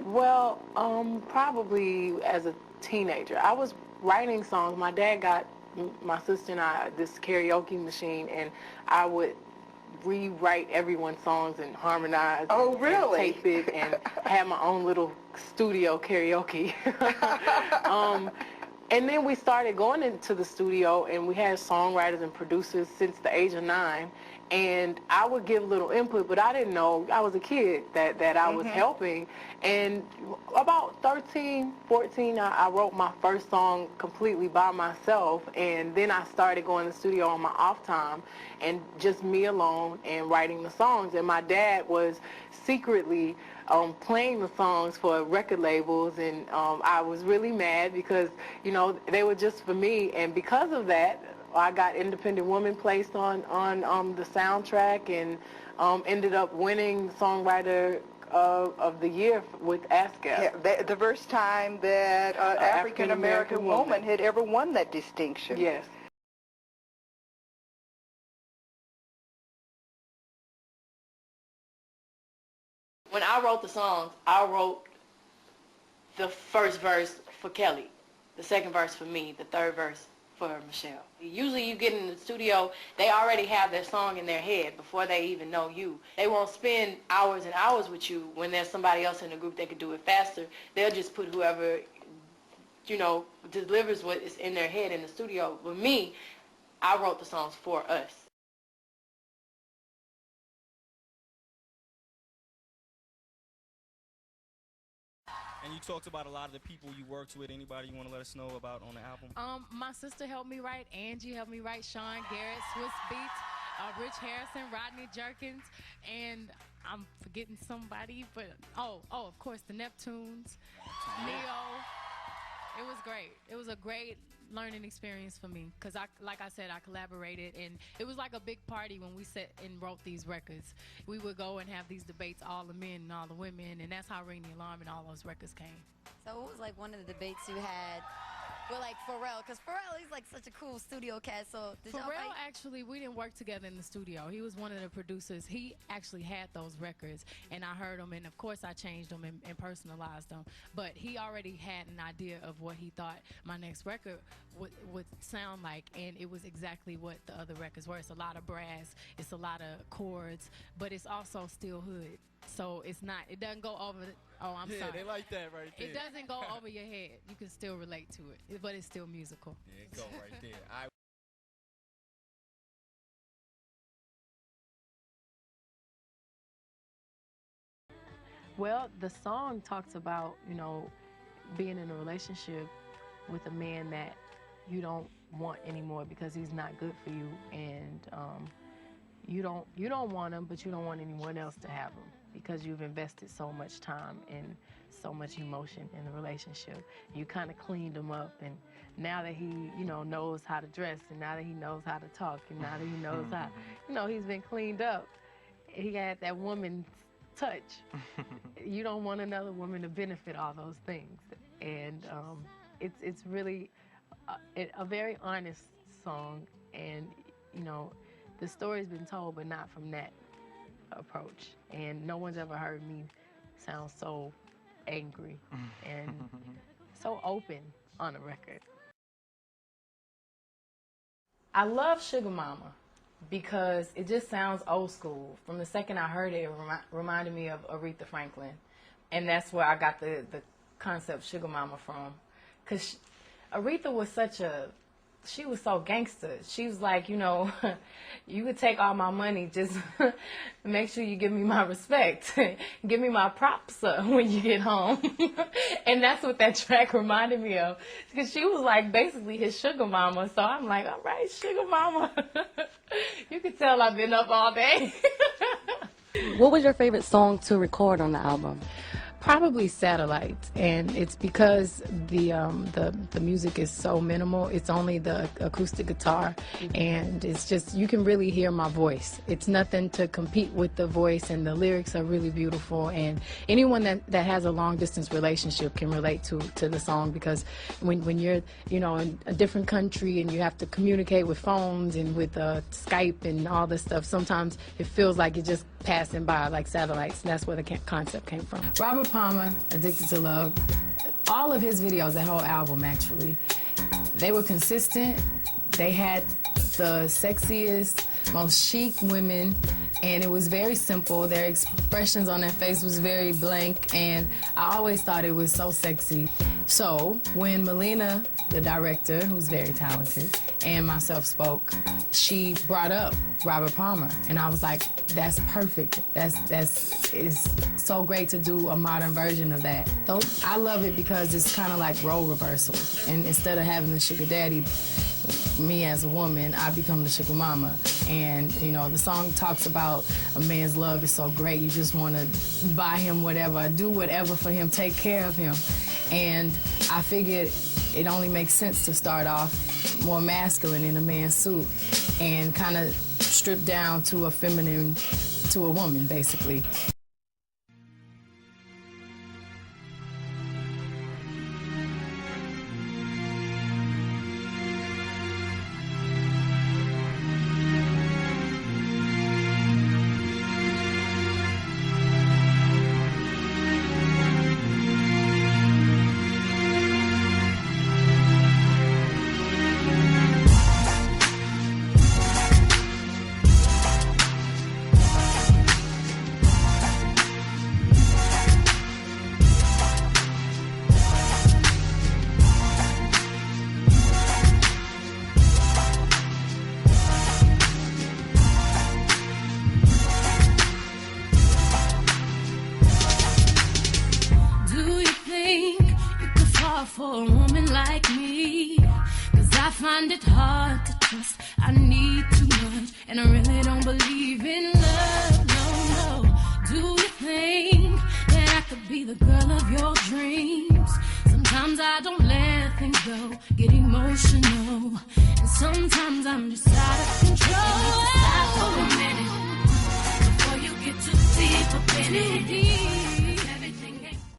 Well, probably as a teenager. I was writing songs. My dad got my sister and I this karaoke machine, and I would rewrite everyone's songs and harmonize. Oh, really? And tape it and have my own little studio karaoke. And then we started going into the studio, and we had songwriters and producers since the age of 9. And I would give little input, but I didn't know, I was a kid, that I was helping. And about 13, 14, I wrote my first song completely by myself. And then I started going to the studio on my off time, and just me alone and writing the songs. And my dad was secretly playing the songs for record labels, and I was really mad because, you know, they were just for me. And because of that, I got Independent Woman placed on the soundtrack, and ended up winning Songwriter of the Year with ASCAP. Yeah, the first time that African-American woman had ever won that distinction. Yes. When I wrote the songs, I wrote the first verse for Kelly, the second verse for me, the third verse for Michelle. Usually you get in the studio, they already have their song in their head before they even know you. They won't spend hours and hours with you when there's somebody else in the group that could do it faster. They'll just put whoever, you know, delivers what is in their head in the studio. With me, I wrote the songs for us. And you talked about a lot of the people you worked with. Anybody you want to let us know about on the album? My sister helped me write. Angie helped me write. Sean Garrett, Swiss Beats, Rich Harrison, Rodney Jerkins, and I'm forgetting somebody, but of course the Neptunes, Neo. It was great. It was a great learning experience for me because, like I said, I collaborated, and it was like a big party when we sat and wrote these records. We would go and have these debates, all the men and all the women, and that's how Ring the Alarm and all those records came. So what was like one of the debates you had with like Pharrell? Because Pharrell, he's like such a cool studio cat. So did y'all Pharrell, actually, we didn't work together in the studio. He was one of the producers. He actually had those records, and I heard them, and of course I changed them and personalized them. But he already had an idea of what he thought my next record would sound like, and it was exactly what the other records were. It's a lot of brass, it's a lot of chords, but it's also still hood. So it's not, it doesn't go over, sorry. Yeah, they like that right there. It doesn't go over your head. You can still relate to it, but it's still musical. Yeah, it go right there. All right. Well, the song talks about, you know, being in a relationship with a man that you don't want anymore because he's not good for you, and you don't want him, but you don't want anyone else to have him because you've invested so much time and so much emotion in the relationship. You kind of cleaned him up, and now that he, you know, knows how to dress, and now that he knows how to talk, and now that he knows how, you know, he's been cleaned up. He had that woman's touch. You don't want another woman to benefit all those things, and it's really a very honest song, and you know, the story's been told, but not from that approach. And no one's ever heard me sound so angry and so open on a record. I love Sugar Mama because it just sounds old school. From the second I heard it, it reminded me of Aretha Franklin. And that's where I got the concept Sugar Mama from. Because Aretha was she was so gangster. She was like, you know, you could take all my money, just make sure you give me my respect. Give me my props when you get home. And that's what that track reminded me of. Because she was like basically his sugar mama. So I'm like, all right, sugar mama. You can tell I've been up all day. What was your favorite song to record on the album? Probably Satellite, and it's because the music is so minimal. It's only the acoustic guitar, and it's just, you can really hear my voice. It's nothing to compete with the voice, and the lyrics are really beautiful, and anyone that has a long distance relationship can relate to the song, because when you're, you know, in a different country and you have to communicate with phones and with Skype and all this stuff, sometimes it feels like you're just passing by like satellites, and that's where the concept came from. Robert Palmer, Addicted to Love, all of his videos, that whole album actually, they were consistent. They had the sexiest, most chic women, and it was very simple. Their expressions on their face was very blank, and I always thought it was so sexy. So when Melina, the director, who's very talented, and myself spoke, she brought up Robert Palmer, and I was like, that's perfect. It's so great to do a modern version of that. So I love it because it's kind of like role reversal, and instead of having the sugar daddy, me as a woman, I become the sugar mama. And, you know, the song talks about a man's love is so great, you just want to buy him whatever, do whatever for him, take care of him. And I figured it only makes sense to start off more masculine in a man's suit and kind of strip down to a feminine, to a woman, basically. For a woman like me, 'cause I find it hard to trust. I need too much, and I really don't believe in love, no. Do you think that I could be the girl of your dreams? Sometimes I don't let things go, get emotional, and sometimes I'm just out of control. Stop for a minute before you get too deep up in it.